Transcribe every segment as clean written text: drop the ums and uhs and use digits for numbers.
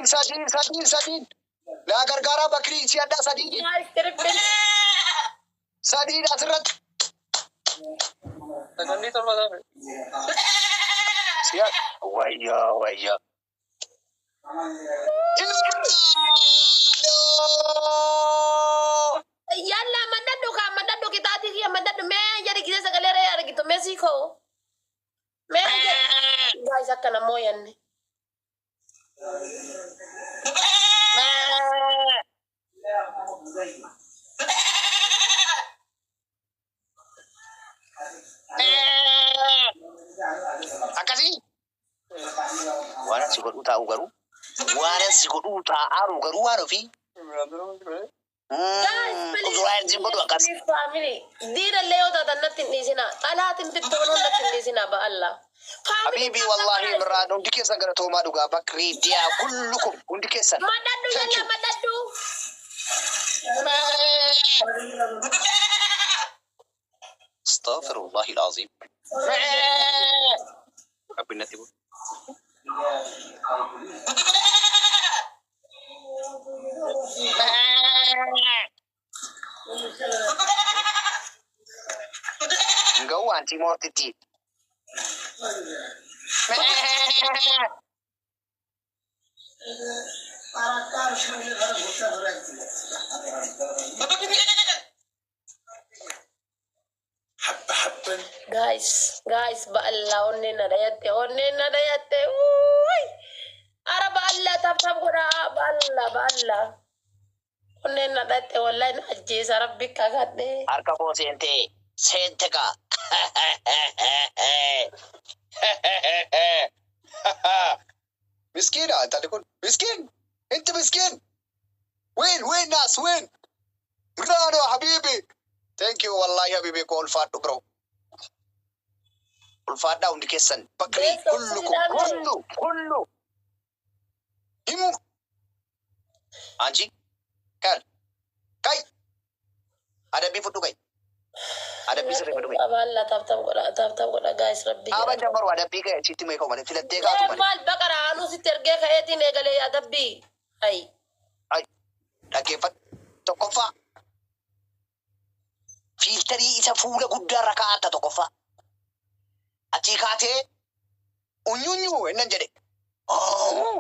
Sadin. La gargara bakri si ada sadin. Sadin asrat. Tadi terus. Siap. Waya. Yalla madaddo kita ati ya madaddo me jadi kita sagalera ya gitu Mexico. Me guys akana moyan ni. Akasi. Waran si godhu ta'u garu. Waran si godhu ta'aru garu waano fi. Uzuraan si godhu akas. Family. Dira leo ta natin ni sina. Alatin biddono natin ni sina ba Allah. Habibi wallahi birrado ndike sagara to ma duga bakri dia kullukum ndike san. Madaddo yalla madaddo. استغفر الله العظيم. ربنا تبو. Go anti mortiti. Guys ba Allah onne na dayatte uy ara ba Allah tab gora ba Allah onne na dayatte wallahi na ajisa rabbika gadde Arka bo sente ka. Miskin ah tadi kun miskin. Inti miskin. Win nas win. Brado habibi. Thank you wallahi habibi call fat bro. Ulfada undi kesan bakri kullu him anji kan kai ada bi foto kai ada bi sere foto kai aballa tab goda guys rabbi aba jamar wada bi kai citi mai ko mane filatte ka to mane mal bakara anu siterge kayeti ne gale ya dabbi ai dake fat to kofa filteri isa fuula guddaa rakaata to kofa achi kaatee unyunyu ennan jedhe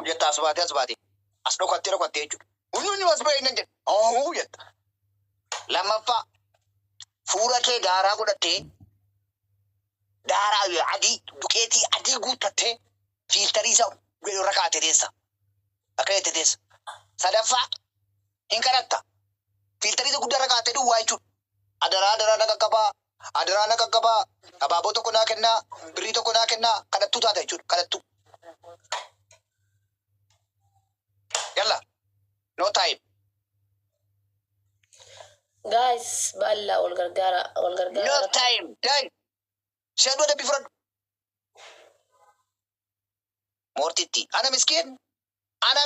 jetta asbaate as dhokattee jechuudha unyunyu as ba'e ennan jedhe jetta lammaffaa fuula kee daaraa godhattee daaraa adii duqeetii adii guuttattee fiiltarii isa irra kaatee teessa akka jette teessa sadaffaa hin kadhatta fiiltarii isa guddaa irra kaatee duwwaa jechuudha adaraa na qaqqabaa abaaboo tokko naa kennaa birrii tokko naa kennaa kadhattuu taata jechuudha kadhattuu yalla no time guys balla ol gargara no time shadu da bifrad mortitti ana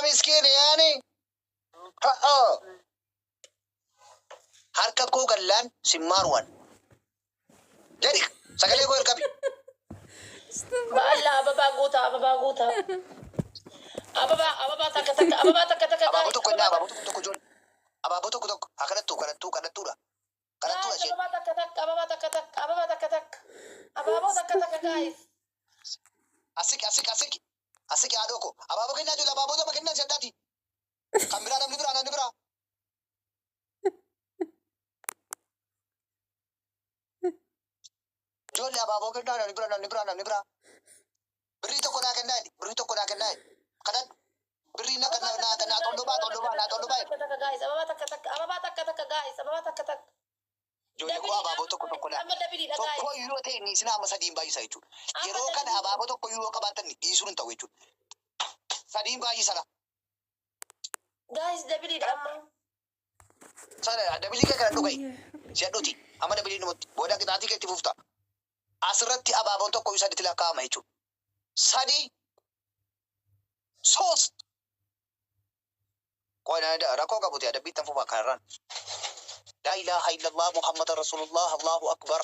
miskin yani harka koo gallaan simmaarwan jadi sagalee koo ergabi balla ababa guuta ababa takka abaaboo tokko joon abaaboo tokko kadhattuudha isheen ababa takka guys asiki haadhoo abaaboo kennaa jiru abaaboo nama kennaa siaddaati kan biraa namni biraa Jolli abaaboo kennaa namni biraa birrii tokko naa kennaa kadhadhu birrii naa tollobaa guys ababa takka guys Ijoollee koo abaaboo tokko laa tokko yoo ta'e ni isin amma sadiin baay'isa jechuudha. Yeroo kana abaaboo tokko yoo qabaatan dhiisuun hin ta'u jechuudha. Sadiin baay'isana. Guys dabilii amma. Sana dabilii kee kana dhugai. Si'adhuuti amma dabilii namatti booda qixaatii keetti fufta. Asirratti abaaboon tokko yoo sadiitti lakkaa'ama jechuudha. Sadii soos. Qoyna rakkoo qabuti adabbii tan fufaa kanarraan. لا إله إلا الله محمد رسول الله الله أكبر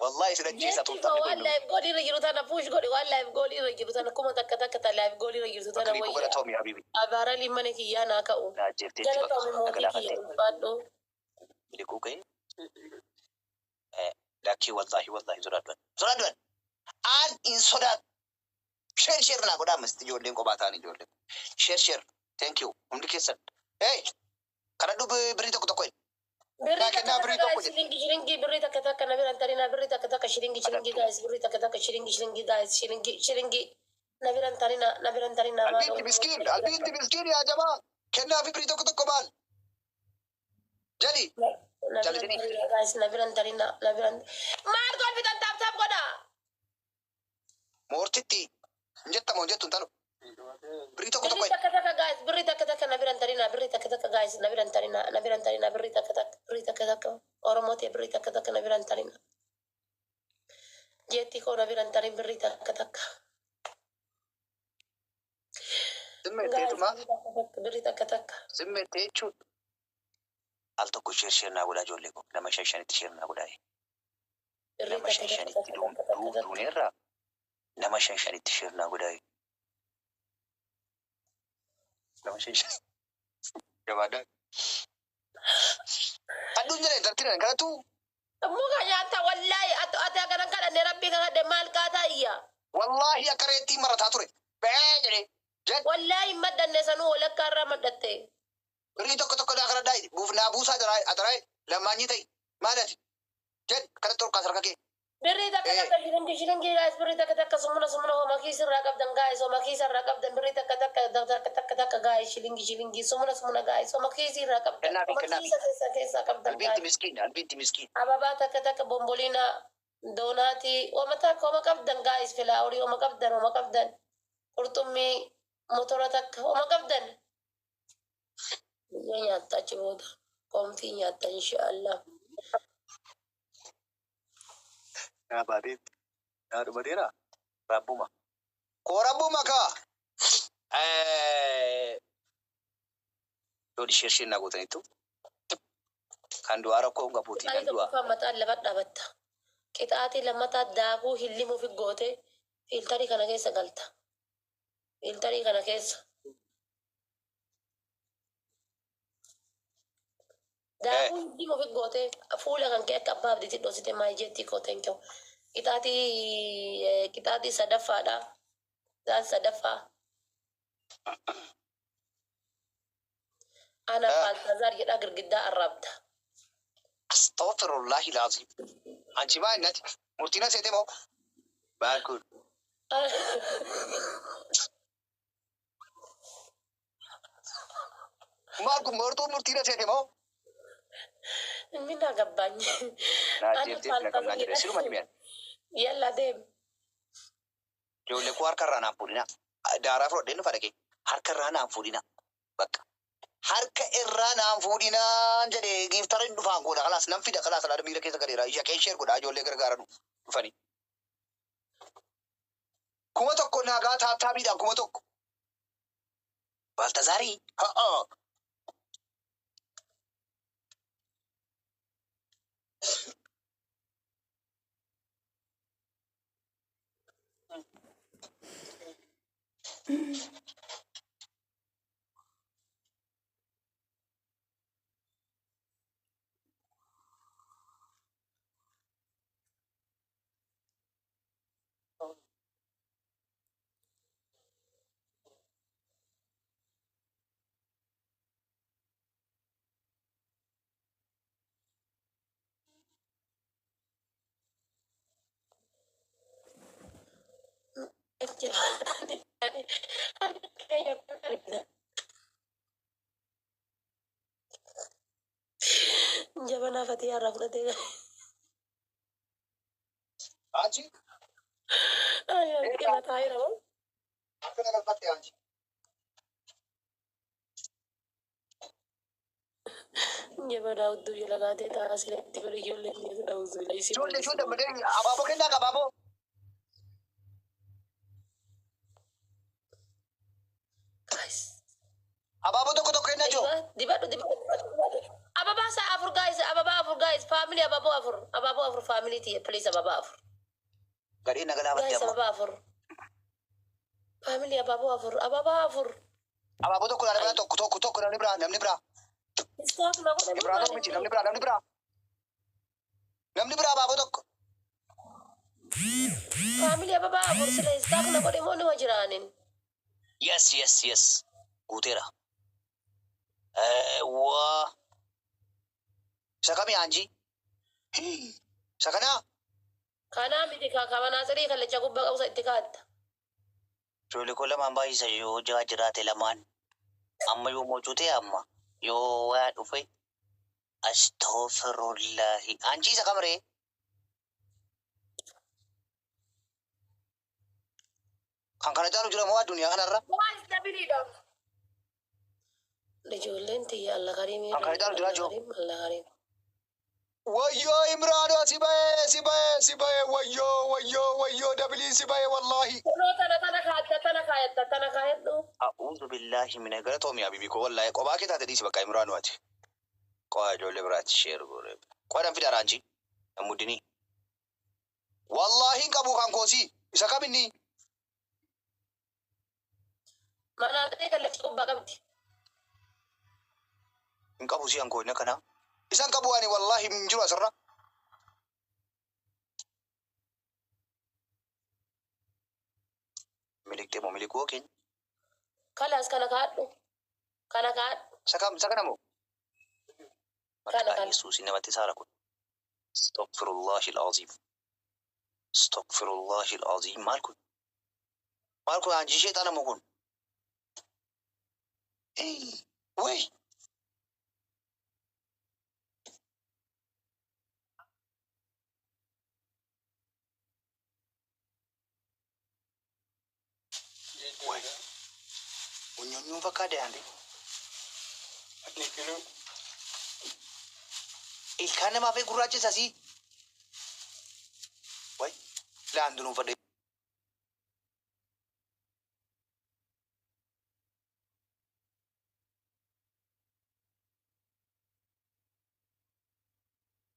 Wallahi sila jisa Jetti ko waan live goal irra jiru tana push godhe waan live goal irra jiru tana kuma takka ta live goal irra jiru tana Kali ko wayya. Tommy habibi. Abaara limana kiyyaa naa ka'u. Na jirti Jala ta'u mootii kiyya ulfaadhu. Ili ko kay. Laki wallahi sodaadwan. An in sodaad. Share na godha masti ijoolleen kophaa ta'anii ijoolleen. Share. Thank you. Hundi keessan. Hey. Kana dhubi birii tokko. Birri takka shilingi birri takka na biran tarina birri takka shilingi guys birri takka shilingi guys shilingi na biran tarina Albinti miskin ya jama. Kenna fi birii tokko maal. Jadi. Guys na biran tarina maal gol bitan tap goda. Mortitti. Jettu tanu. Birii tokko. Birri takka guys birri takka na biran tarina birri takka guys na biran tarina birri takka Oromooti birri takka na biran tarina. Jetti ko na biran tarin birri takka. Birri takka. Simmete jechuun al tokko share naa godhaa ijoollee koo nama shanitti share naa godhaa. Nama shanitti duuneerraa nama shanitti share naa godhaa. Nama shan gabaadhaa. Aduun jala tartiina kanatu. Muka nyaata wallahi ati akkana kadhanne rabbii kadhadhe maal qaataa iyya. Wallahi akka reettii marataa ture. Bee jedhee. Wallahi maddanne sanuu walakkaa irraa maddatte. Birii tokko daakara daa'i. Buufnaa buusaa adaraa lammaanyi ta'i. Maalati? Jed kana torkaa sarka kee. Birri takka shilingi guys birri takka sumuna homa kiisa irraa qabdan guys homa kiisa irraa qabdan birri takka guys shilingi sumuna guys homa kiisa irraa qabdan. Kennaafi. Keessa qabdan guys. Albinti miskin. Ababaa takka bombolina doonaati homa qabdan guys filaawurii homa qabdan qurxummii motora takka homa qabdan. Biyya nyaatta achi booda qoomtii nyaatta inshaallah. Yaa baadheetti. Yaa dhumateera. Rabbuma. Koo rabbuma kaa. Lodi shirshii naa gootaniitu. Kan du'aa rakkoo hin qabuuti. Kan du'aa. Qixaatii mataan lafa dhaabatta. Qixaatii lammataa daakuu hillimuuf goote filtarii kana keessa galta. Filtarii kana keessa. Daakuu hillimuuf goote fuula kan kee akka abbaa abdiitti dhoosite maal jetti kooteen kee. Qixaatii sadaffaadha. Sadaffaa. Ana Baltazar jedha girgiddaa arrabda. Astaghfirullahi lazim. Anchi maa innati murtiin aseete moo? Baakun. Maal kun mortuu murtiin aseete moo? Minna gabbaanye. Naa jettee na qabnaa jedhee siruma dhimeen. Yalla deem. Ijoollee koo harka irraa naan fuudhina. Daaraa fudhadhee nufa dhaqee harka irraa naan fuudhina. Bakka. Harka irraa naan fuudhinaan jedhee giiftara hin dhufaan godha kalaas nan fida kalaas alaada miira keessa galeera ija qeensheer godha ijoollee gargaara dhufanii. Kuma tokko nagaa taattabiidhaan kuma tokko. Baltazaarii. Jabana Fatih arah fudhatee Anchi. Kena taa'eera moo? Akka na galfatte anchi. Jabana hudduu jala kaatee taa'aa sireetti bira ijoolleen keessa dha'uusu laayisii. Ijoollee malee abaaboo kennaa qabaaboo. Abaaboo tokko kennaa jiru. Dibadhu. Ababaa isaa afur guys, family. family ababo afur family ti please ababo afur. Gadi nagala batte Guys amma. ababo afur. Family ababo afur. Ababo tokko na bira tokko namni bira. Stop na ko Ibra tokko miti namni bira. Namni bira ababo tokko. family ababo afur sila stop na ko demo ni wajiranin. Yes. Gutera. Wa. Sakami anji. Sakana. Kana miti ka kamana sari kala chakubba ka usa itikatta. Jole ko lamaan baay'isa yoo jiraate lamaan. Amma yoo mochute amma. Yoo waa dhufe. Astaghfirullahi. Anji sakamre. Kan kana jaaru jira moo dunia kanarra? Why is the video? Lejolen ti Allah karim. Kan kana jaaru jira jo. Allah karim. Wayyo Imrano sibaye wayyo dabili sibaye wallahi. No tana kayat do. A'udhu billahi min agatomi habibi ko wallahi ko baki ta tadi sibaka Imrano ati. Ko jole brati share gore. Ko dan fidaranji amudini. Wallahi kabu kan kosi isa kabini. Mana tadi kala chakubba kamti. Kabu si angko na kana. Isan kabu ani wallahi mjiru asarra. Milikte mo miliku ken. Kalas kana kaadu. Kana kaad. Sakana mo. Kana. Yesus inamati sara kun. Astaghfirullahil azim. Malkun anji shaytana mo kun. Wait. Wait. Unyonyo fakade ande. Nikino. Ilkane maafe gurraacha sasi. Wait. Laandunu fade.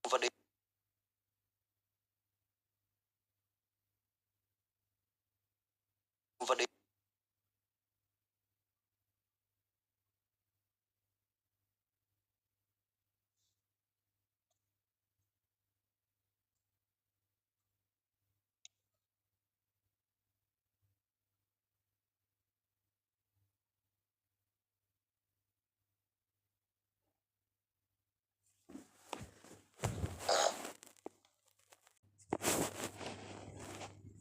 Fade.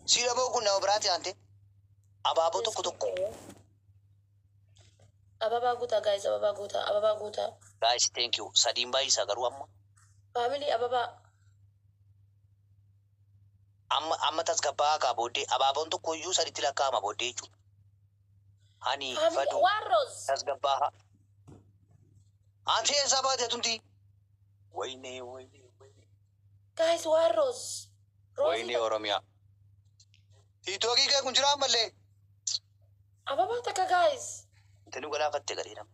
Sila mo kun na obrati ante. Ababo tokko. Ababa guta guys, ababa guta. Guys, thank you. Sadimba isa garu amma. Family ababa. Amma tasgabaa ka bode ababon tokko iyyuu saditti lakkaa'ama bode jechuudha. Hani fadu Warros. tasgabaa. Ante eessa baate tumti? Wayne. Guys, warros. Wayne Oromiyaa. Tiitooki kee kun jira ammallee. Ababa taka guys. Tanu galaafatte gadiidha.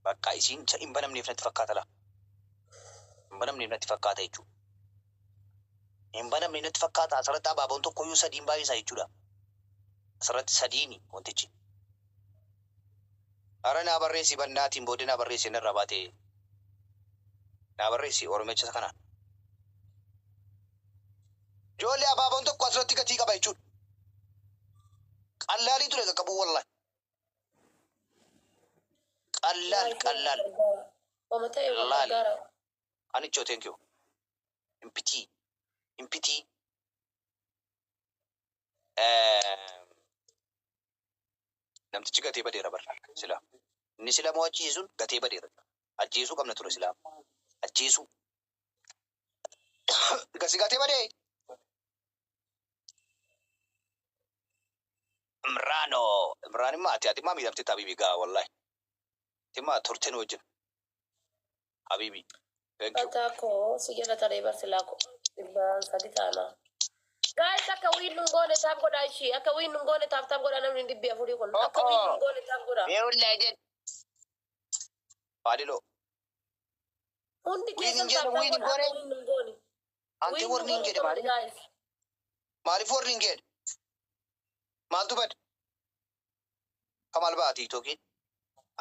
Bakka isiin hin banamneef natti fakkaata la. Hin banamneef natti fakkaata jechuudha. Hin banamneef natti fakkaata asirratti abaaboon tokko iyyuu sadiin baay'isaa jechuudha. Asirratti sadiini wantichi. Ara naa barreessi bannaatiin booddee naa barreessi irraa baatee. Naa barreessi Oromicha kanaan. Ijoollee abaaboon tokko asirratti gatii qaba jechuudha. Qallaalii ture qaqqabu wallahi. Qallal. Laali. Anicho thank you. Impiti. Namtichi gatee badeera barra sila. Inni sila moo ajjeesuun gatee badeera. Ajjeesuu qabna ture sila. Ajjeesuu. Gasi gatee badee. Imraan immoo ati maa miidhamte habibi gaa wallahi. Tima turten wajjin. Habibi. Thank you. Atako sijala tare barsilako. Ibba saditana. Guys, aka win ngone tab goda ishi. Aka win ngone tab goda namni dibbi afuri kon. Aka win ngone tab goda. Meu legend. Padilo. Hundi Win keessan jedhu taphatan win godha godhe. win hin goone. Anti Win warning jedhe maali? guys. Maaliif warning jedhe? Maaltu bade? Kam albaatii tokkin?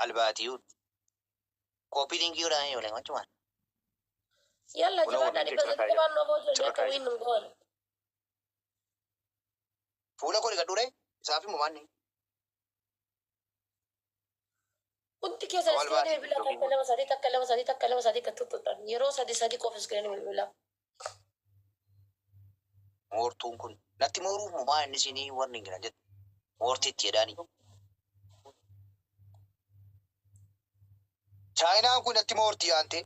Albaatii koopii linkii godhaan yoo leeman cumaan. Yalla Kuna jabaadhaa warning dhibba jechuudha sadii qabaan noo boojjanii Jira akka kaayee. win hin goone. Fuula koo dhiqadhuure isaafi mumaanni. Hundi keessan Kamal iskiriinii baati, bilbilaa jogging takka lama sadii takka lama sadii takka lama sadii kan tuttuudhaan yeroo sadii qofa iskiriinii bilbilaa. Moortuun kun natti mooruuf mumaa inni isinii warning gina jedhu. Moortiitti jedhaani. Chaayinaan kun natti moortii aante.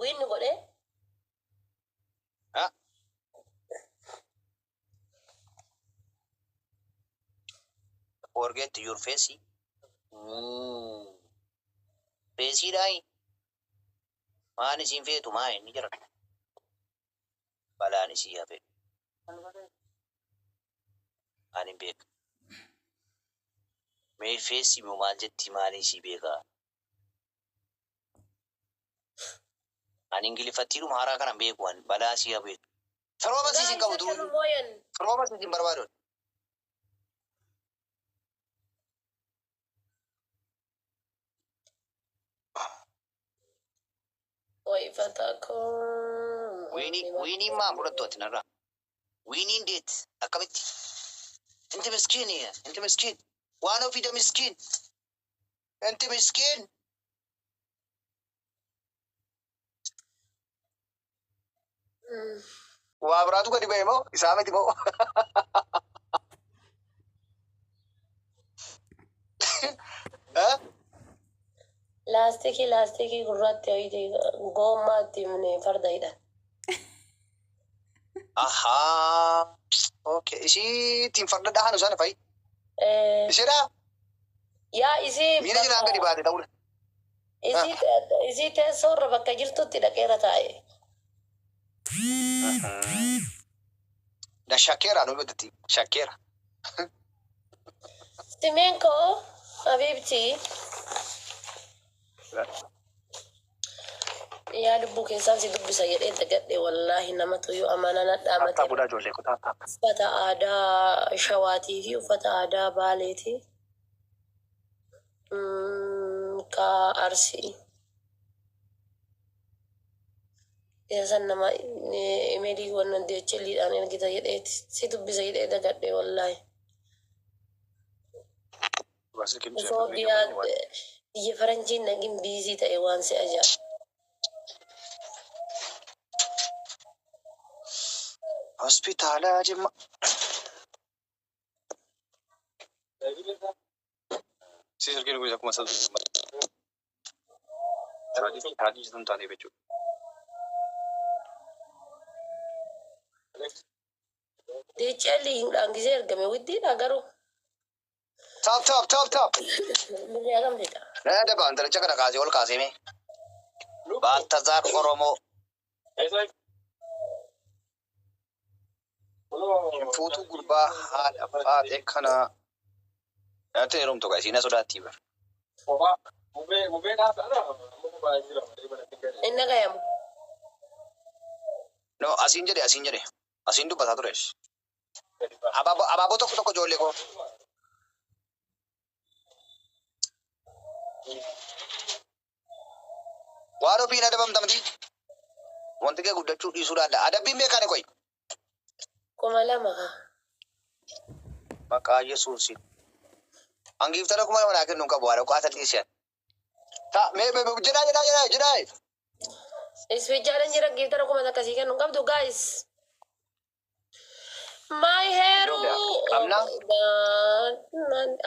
Win godhee. Ha? Forget your face. Face dai. Maan isin feetu maa inni jira. Balaan isii hafe. Ani beeka. Mee feesi moo maal jetti maali isii beeka. Ani ingilifattiidhuma haaraa kanan beeku an balaa isii hafe. Firooma isin qabu tuu. Firooma isin barbaadu. Wait for the call. Winnie maa fudhattu ati narraa. Winnie deet akkamitti? Inti miskiin inti miskiin. Waan ofii miskiin. Inti miskiin. Waa biraatu gadi ba'e moo isaa miti moo? Laastikii gurraatti ho'ite goommaatti mune farda hidha. Ahaa. Okay. Ishii ittiin farda dhahanu sana fa'i. Isheedhaa? Yaa isii Miila jiraan gadi baate ta'udha. isii teessoo irra bakka jirtutti dhaqeera taa'e. Da shakkeera nu godhatti. Shakkeera. Simeen koo Habiibti yaa lubbuu keessaan si dubbisa jedhee dagadhe wallaahi namatu yoo amanaa nadhaamate. Taattaa budaa ijoollee ko taattaa. Uffata aadaa Shawaatii fi uffata aadaa Baaleeti. Ka Arsii. San nama imeelii wannan DHL'dhaan ergita jedheeti. Si dubbisa jedhee dagadhe wallaahi. Osoo biyya faranjiin nagin biizii ta'e waan si ajaa'iba. Hospitaala Jimma. Si sarkiin kun akkuma isaa raajii sun taatee jechuudha. DHL hin gisee ergame widdiidha garuu. Top. Birrii hagamtedha. Nada baan dalacha kana kaasee ol kaasee mee. Baltazar Oromoo. Fuutuu gurbaa haadha baatee kana. Nyaata yeroo tokko isiin sodaattii bar. Inni gayamu. No asiin jedhe. Asiin dubbataa ture. Abaaboo tokko ijoollee koo. Waan ofiin adabamtamti. Wanti kee guddachuu dhiisuu danda'a. Adabbiin beekane koyi. 2,000. Maqaa Yesuusin. Hangiiftara 2,000 naa kennuun qabu haadha qo'aatan dhiiseen. Jedhaa. Isfiijaaleen jira giiftara 1,000 akkasii kennu qabdu guys. My hair.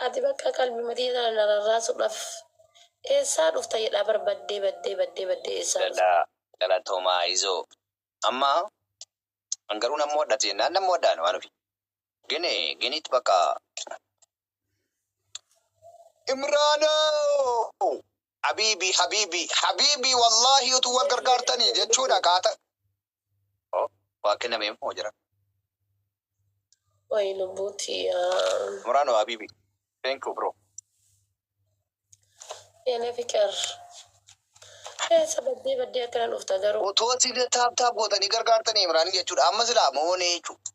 Ati bakka qalbii matii nararraasuudhaaf eessaa dhufta jedhaa barbaddee eessaa dhufta. Galatoomaa izoo. Amma garuu nama wadhate jennaan nama wadhaan waan ofi. Giniitti bakka. Imraanoo. Habiibii wallaahi utuu wal gargaartanii jechuudha kaata. Waa kennamee moo jira? ወይ ልቡቲ Murano Habibi. Thank you, bro. የኔ ፍቅር ሰበዴ በዴ አከራን ኡፍታ ገሩ Otoo si taap gootanii gargaartanii Imraanii jechuudha. Amma silaa moonee jechuudha.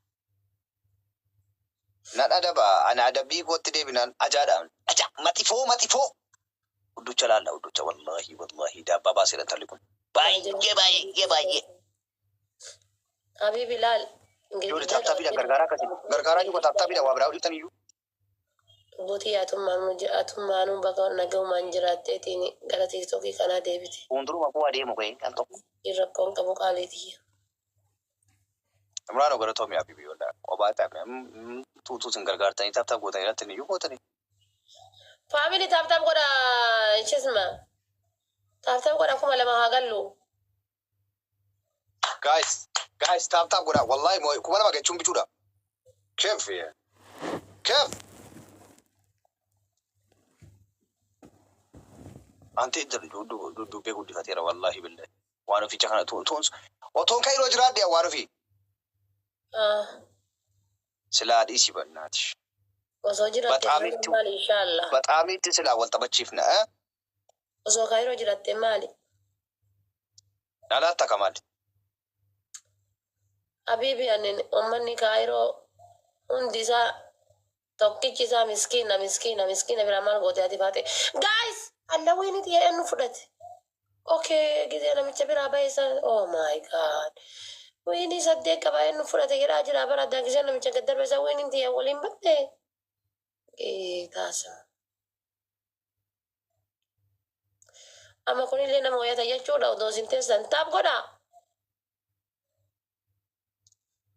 Nadha dabaa ana adabbii kootti deebinaan ajaadhaan. Maxifoo. Udducha laalla udducha wallahi daabbaa baasee dhan talli kun. Baay'ee. Habibi laal Yoo taaptaapidha gargaaraa akkasii. Gargaaraa jiru taaptaapidha waa biraa hojjetan iyyuu. Buti atummaanuu bakka nagahumaan jiraatteetiin gara tiktokii kanaa deebite. Fuulduruma koo adeemu ga'e kan tokko. Rakkoon qabu qaaliitii. Imraanoo gara Toomi Habibi walaa qophaa taa'e tuutuu sin gargaartanii taaptaap gootanii irratti iyyuu gootanii. Faamili taaptaap godha chisma. Taaptaap godha kuma lama haa gallu. Guys taaptaap godha wallahi moo kuma lama jechuun bichuudha. Keef. Anti dubbii guddifateera wallahi billahi. Waan ofiicha kana otoon kairoo jiraadde waan ofii. Silaa dhiisii bannaati. Osoo jiraatte maali inshallah. Baxaamiitti silaa wal taphachiifna. Osoo kairoo jiraatte maali? Nalaatti akka maali? Habibi anin ummanni kairoo hundi isaa tokkichi isaa miskiina bira maal goote ati baate. Guys! Allah wini dia enu fudhate. Okay, gizee namicha biraa baay'isa. Oh my god. Wini saddeet qaba enu fudhate jedhaa jira bara addaa gizee namicha gad darbeessa wini dia waliin batte. Taasa. Amma kunillee nama wayata jechuudha odoo isin teessan taap godha.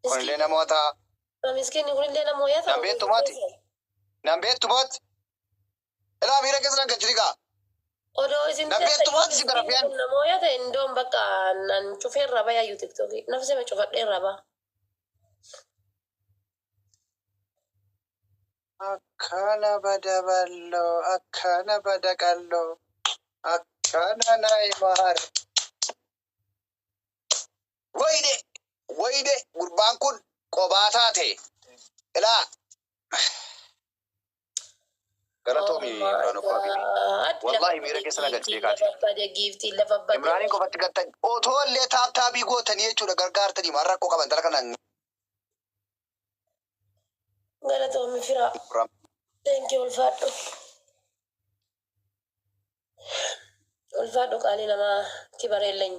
Kunillee nama wataa. Miskiinni kunillee nama wayata. Nambeettumaati. Ilaa miira keessa nan gajjirigaa. Odoo isin namoota indoon bakka nan cufee raba yaayyuu tiktookii nafsi ma cufadhee raba. Akkana bada balloo, akkana bada qalloo, akkana naayimaar. Wayide gurbaan kun qobaa taate. Ilaa. Galatoomii Imraanoo Habibi. Wallahi miira keessa nagaa jeekaati. Imraanii qofatti gattan otoo illee taaptaabii gootanii jechuudha gargaartanii maal rakkoo qaban dala kanaan. Galatoomii firaa. Thank you ulfaadhu. Ulfaadhu qaalii namaa kibareelleen.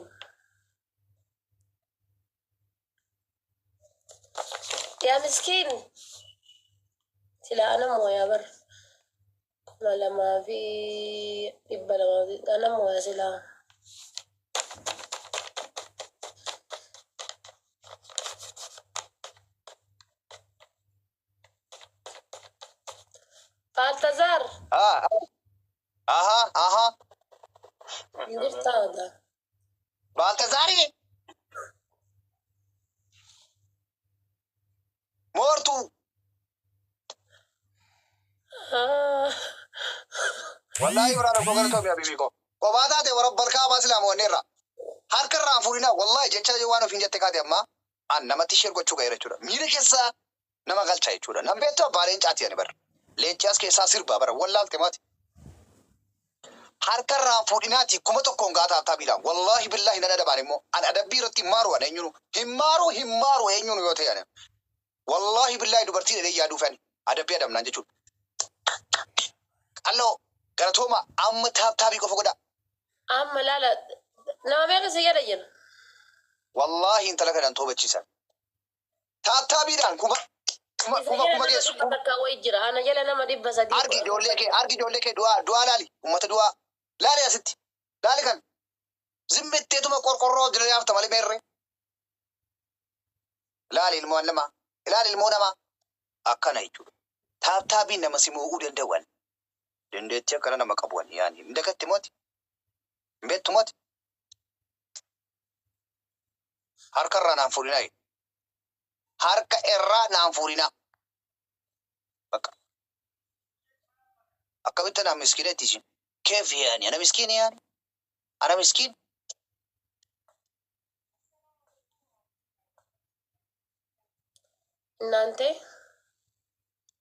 Yaa miskiin. Silaa ana mooyaa bar. Lama fi dhibba lama fi kana mooya silaa. Baltazar. Aha. Indirtaada. Baltazari. Mortu. Wallahi Imraanoo koo Galatoomii Habibi koo. Qophaa taate warabbal kaabaa silaa mo'anneerra. Harka irraa fuudhinaa wallahi jecha waan ofiin jette kaate amma an namatti ishee gochuu ga'eera jechuudha. Miira keessaa nama galchaa jechuudha. Nan beektu abbaa leencaati ani bara. Leencaas keessaa sirbaa bara wallaalte maati. Harka irraa fuudhinaati kuma tokkoon gaataa taabiidhaan. Wallahi billahi nan adabaan immoo an adabbii irratti himmaaru an eenyunu. Himmaaru eenyunu yoo ta'e ani. Wallahi billahi dubartiin edee yaaduu fani. Adabbii adabnaan jechuudha. Alloo Galatooma amma taaptaabii qofa godha. Amma laala nama meeqa si yaada jira? Wallahi intala kanaan toobachiisan. Taaptaabiidhaan kuma geessu. Bakka wayi jira. Ana jala nama 300. Argi ijoollee kee du'aa laali. Uummata du'aa laali asitti. Laali kan. Zimmitteetuma qorqorroo jira yaafta malee meerre. Laali ilmoo namaa. Akkana jechuudha. Taaptaabiin nama simuu danda'an. Dandeettii akkana nama qabuun yaani indagatti mooti. Mbeettu mooti. Harka irraa naan fuudhinaa. Harka irraa naan fuudhinaa. Bakka. Akkamitti naan miskiinetti isin. Keef yaani ana miskiini yaani. Ana miskiin. Nante.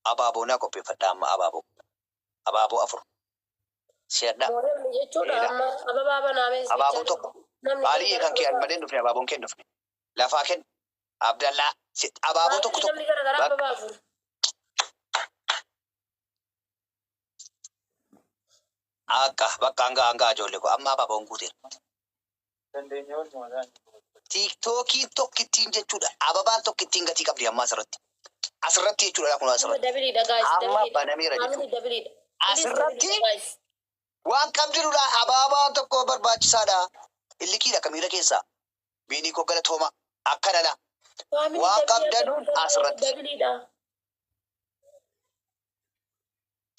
Abaaboo naa qopheeffadha amma abaaboo. Abaaboo 4. Si'adha. Mootumni jechuudha Eedha. amma ababaa banaamee Abaaboon tokko. Maalii kan kee malee dhufne abaaboon kee dhufne. Lafaa kenna. Abdallaa. Abaaboo tokko tokko. namni garagaraa ababaa afur. Akka bakka hanga ijoollee ko amma abaaboon guuteera. Tiiktookii tokkittiin jechuudha. Ababaan tokkittiin gatii qabdi amma asirratti. Asirratti jechuudha kun asirratti. Dabiliidha gaayis. Amma banameera jechuudha. Dabiliidha. Asirratti waan qabdinudha. Ababaan tokko barbaachisaadha. Illikiidha kamiira keessaa. Biinii koo galatooma akka dhala. Waan qabdanuun asirratti. Dabiliidha.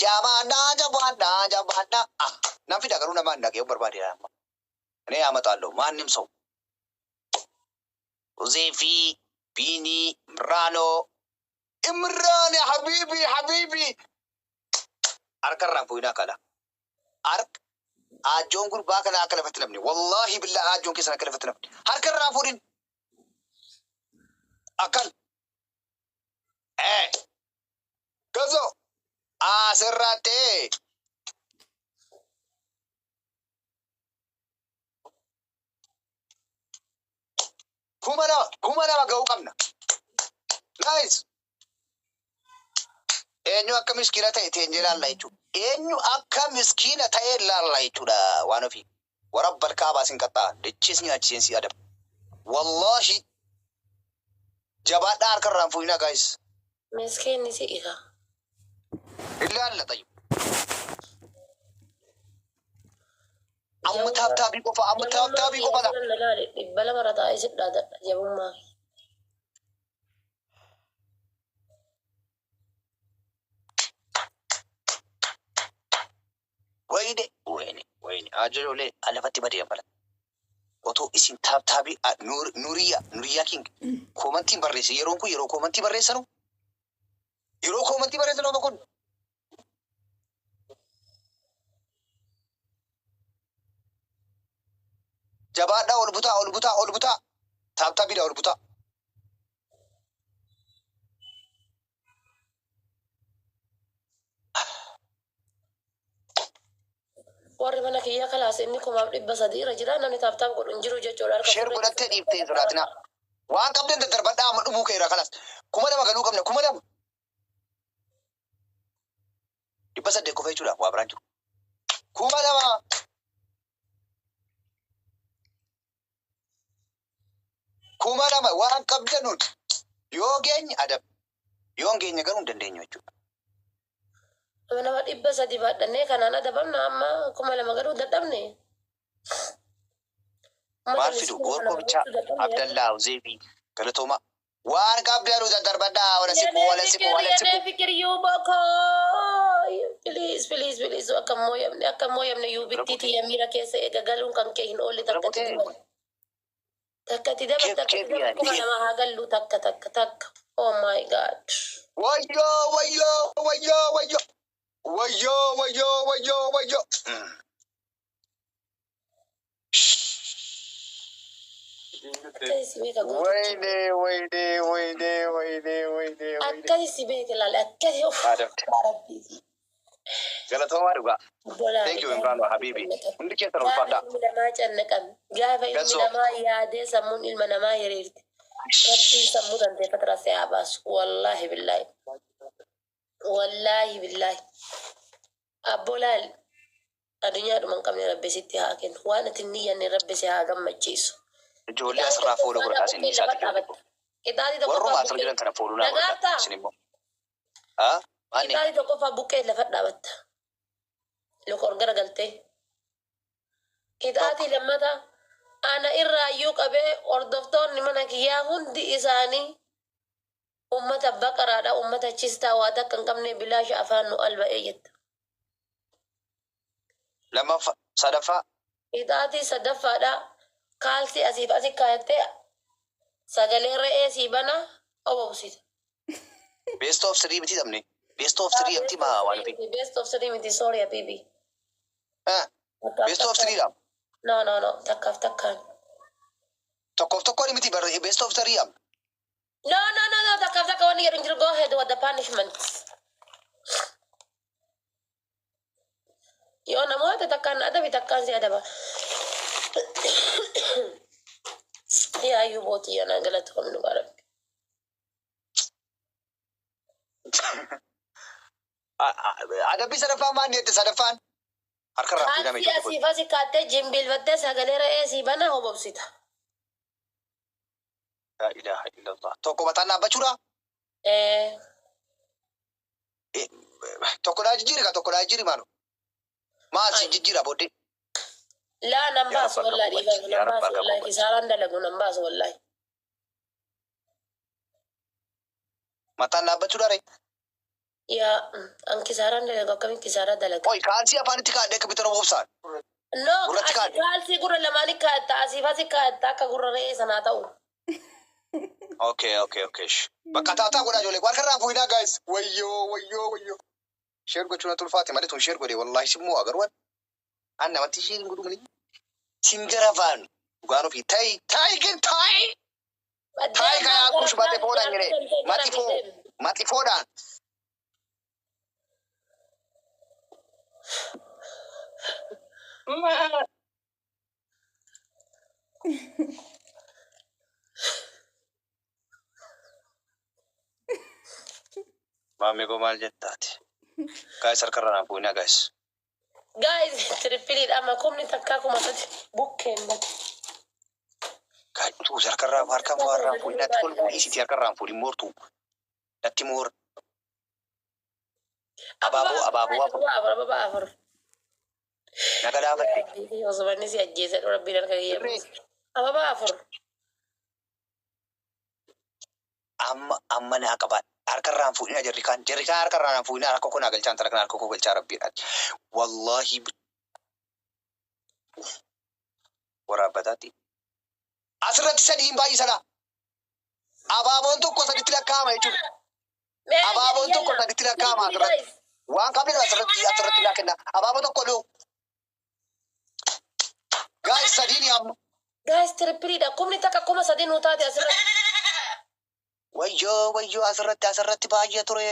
Jabaadhaa. Nam fida garuu namaan dhagee barbaadeera amma. Ani amaxaallo maannim sa'u. Uzeefi Biinii Imraanoo. Imraan habiibi. Harkarraan fuuyinaa kala. Ajoon gurbaa kana akka lafatti namni. Wallaahi billaa ajoon keessan akka lafatti namni. Harkarraan fuudhin. Akkan. Gazo. Asirratti. Kuma nama ga'uu qabna. Nice. Eenyu akka miskiina ta'e teenyee ilaalla jechuudha. Eenyu akka miskiina ta'e ilaalla jechuudha waan ofii. Warabbal kaabaa sin qaxxaa. Dichis nyaachisiin si adaba. Wallaahi. Jabaadhaa harkarraan fuuyinaa gaayis. Miskiinni si dhiiga. Ilaalla tayu. Amma taabtaabii qofa dha. Dhibba lama irra taa'ee sidhaa jabummaa. Wayne. Ajajoolee alafatti badee bala. Otoo isin taabtaabii Nuriyaa King koomantiin barreesse. Yeroon kun yeroo koomantii barreessanu. Yeroo koomantii barreessanu kun. Jabaadhaa ol butaa. Taabtaabiidhaa ol butaa. Warri mana kiyyaa kalaas inni 300 irra jira namni taabtaab godhu hin jiru jechuudha. Sheer godhattee dhiiftee hin sodaatinaa. Waan qabdeen daddarbadhaa amma dhumuu keera kalaas. 1000 ganuu qabna 1000. 800 qofa jechuudha waa biraan jiru. 1000. Kuma lama waan qabdanuun yoo geenye adab. Yoo geenye garuu hin dandeenyu jechuudha. Nama 300 baadhannee kanaan adabamna amma 2,000 garuu dadhabne. Maal fidu gorkoo bichaa Abdallaa Uzeefi galatooma waan qabdanuu daddarbadhaa wala siqu. Fikiriyyuu boko. Please akka mooyamne yuu bittiiti yamiira keessa eega galuun kan kee hin oolle takkatti dabal kuma nama haa gallu takka. Oh my God. Wayyo. Wayne. Akkasi si beeke laale akkasi of. Galatoomaa dhugaa. Thank you Imraan Habibi. Hundi keessan ulfaadhaa. Namaa cannaqan gaafa ilmi namaa yaadee sammuun ilma namaa hiriirti. Rabbiin sammuu dandeeffata rasee haa baasu. Wallaahi billaahi. Abboo laal addunyaadhuma hin qabne rabbi sitti haa kennu. Waan ati hin niyyanne rabbi si haa gammachiisu. Ijoollee asirraa fuula godhaa isin isaati. Warruma asirra jiran kana fuuluu naa godhaa isin immoo. Itaali tokkoffaa buqqee lafa dhaabatta. Lokor garagaltee. Kitaatii lammata ana irraayyuu qabee hordoftoonni mana kiyyaa hundi isaanii ummata baqaraadha. Ummata chistaa waa takka hin qabne bilaasha afaan nu alba'ee jetta. Lammaffaa sadaffaa. Kitaatii sadaffaadha. Kaalsii asiif asi kaayattee sagalee re'ee sii bana obobsita. Best of 3 miti dhabne. Best of 3 amti maa waan fi. Best of 3 miti sorry baby. Best of 3 dha. No. Takkaan. Tokkoon miti barre best of 3 am. No. Takkaan wani jedhu jiru go ahead with the punishment. Yoo namoota takkaan adabi takkaan si adaba. Yaayyuu bootii yana galatoomnu barabbi. Adabbii sadaffaan maal jette sadaffaan? Harkarraa fuudhamee Kaansi jiru. asiif asi kaattee jimbiilfattee sagalee re'ee sii bana hobobsita. La ilaha illallah. Tokko mataan dhaabbachuudha. Tokko naa jijjiiri ka tokko naa jijjiiri maanu. Maal si jijjiira booddee? Laa nan baasu wallahi dhiifamu nan baasu wallahi kisaaraan dalagu nan baasu wallahi. Mataan dhaabbachuudha ree? Yaa an kisaaraan dalagu akkamiin kisaaraa dalaga? Oyi kaalsii afaanitti kaadhee akka bitara boobsaan. No Gurratti kaadhe. kaalsii gurra lamaanii kaatta asiif asi kaatta akka gurra re'ee sanaa ta'u. Okay. Bakka taataa godhaa ijoollee. Harkarraa fuudhinaa guys. Wayyoo. Sheer gochuun na tulfaate malee tun sheer godhee wallahi simmoo agarwan. An namatti sheerin godhu malee. Sinjarafaan dhugaan ofii ta'i gin ta'i. Ta'i kan kuush baatee foodhaan jedhee. Maxi foodhaan. Maamii koo maal jettaati? Guys harkarraa naa fuudhinaa guys. Guys trippiliidha kumni takkaa kuma sadi bukkeen bati. Guys utuu harkarraa fuudhinaatti ol fuudhiisiiti harkarraa fuudhin moortu. Natti moora. Abaaboo afur. Naga dhaabadde. Osmanni si ajjeese rabbiin harka kiyya. Ababaa afur. Amma naa qabaadha. Harkarraan fuudhina jarrikaan harkarraan fuudhina harka koo naa galchaan tala kan harka koo galchaa rabbiidhaan. Wallahi waraabbataatti. Asirratti sadiin baay'ee sana. Abaaboon tokko saditti lakkaa'ama jechuudha. Abaaboon tokko saditti lakkaa'ama asirratti. Waan qabni asirratti naa kenna. Abaaboo tokko loo. Guys sadiin amma. Guys trippiliidha kumni takka kuma sadii nuu taate asirratti. Wayyoo asirratti baay'ee ture.